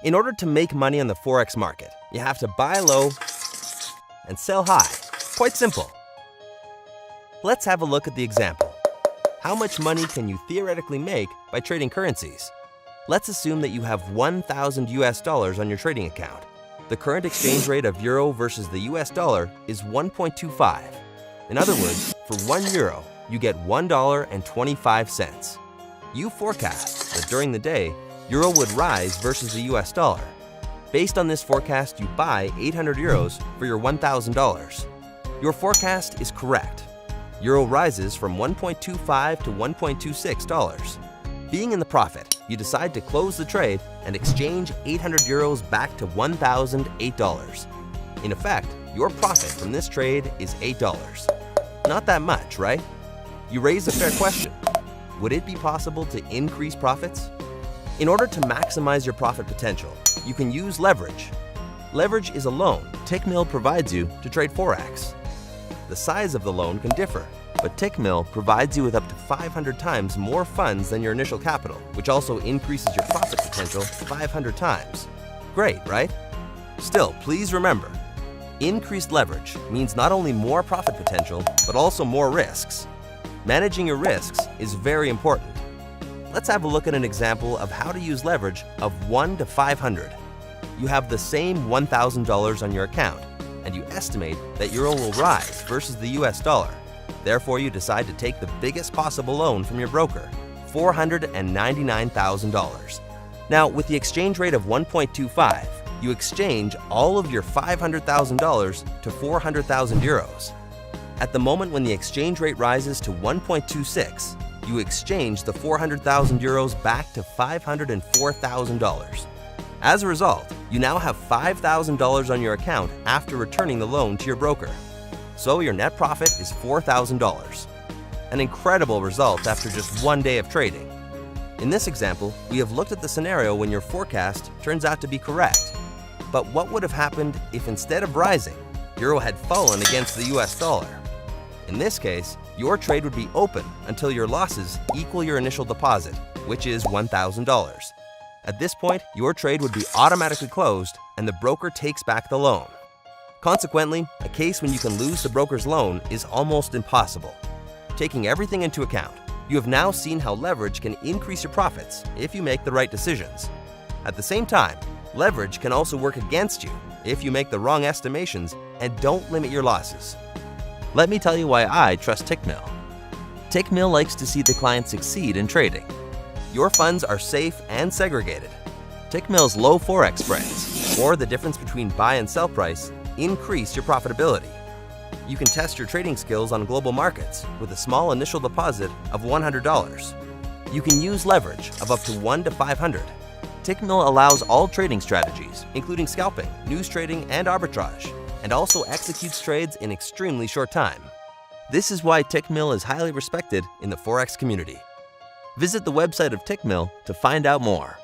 In order to make money on the Forex market, you have to buy low and sell high. Quite simple. Let's have a look at the example. How much money can you theoretically make by trading currencies? Let's assume that you have 1,000 US dollars on your trading account. The current exchange rate of euro versus the US dollar is 1.25. In other words, for 1 euro, you get $1.25. You forecast that during the day, euro would rise versus the US dollar. Based on this forecast, you buy 800 euros for your $1,000. Your forecast is correct. Euro rises from 1.25 to $1.26. Being in the profit, you decide to close the trade and exchange 800 euros back to $1,008. In effect, your profit from this trade is $8. Not that much, right? You raise a fair question. Would it be possible to increase profits? In order to maximize your profit potential, you can use leverage. Leverage is a loan Tickmill provides you to trade Forex. The size of the loan can differ, but Tickmill provides you with up to 500 times more funds than your initial capital, which also increases your profit potential 500 times. Great, right? Still, please remember, increased leverage means not only more profit potential, but also more risks. Managing your risks is very important. Let's have a look at an example of how to use leverage of 1 to 500. You have the same $1,000 on your account, and you estimate that euro will rise versus the US dollar. Therefore, you decide to take the biggest possible loan from your broker, $499,000. Now, with the exchange rate of 1.25, you exchange all of your $500,000 to 400,000 euros. At the moment when the exchange rate rises to 1.26, you exchange the 400,000 euros back to $504,000. As a result, you now have $5,000 on your account after returning the loan to your broker. So your net profit is $4,000. An incredible result after just 1 day of trading. In this example, we have looked at the scenario when your forecast turns out to be correct. But what would have happened if instead of rising, euro had fallen against the US dollar? In this case, your trade would be open until your losses equal your initial deposit, which is $1,000. At this point, your trade would be automatically closed and the broker takes back the loan. Consequently, a case when you can lose the broker's loan is almost impossible. Taking everything into account, you have now seen how leverage can increase your profits if you make the right decisions. At the same time, leverage can also work against you if you make the wrong estimations and don't limit your losses. Let me tell you why I trust Tickmill. Tickmill likes to see the client succeed in trading. Your funds are safe and segregated. Tickmill's low Forex spreads, or the difference between buy and sell price, increase your profitability. You can test your trading skills on global markets with a small initial deposit of $100. You can use leverage of up to 1 to 500. Tickmill allows all trading strategies, including scalping, news trading, and arbitrage, and also executes trades in extremely short time. This is why Tickmill is highly respected in the Forex community. Visit the website of Tickmill to find out more.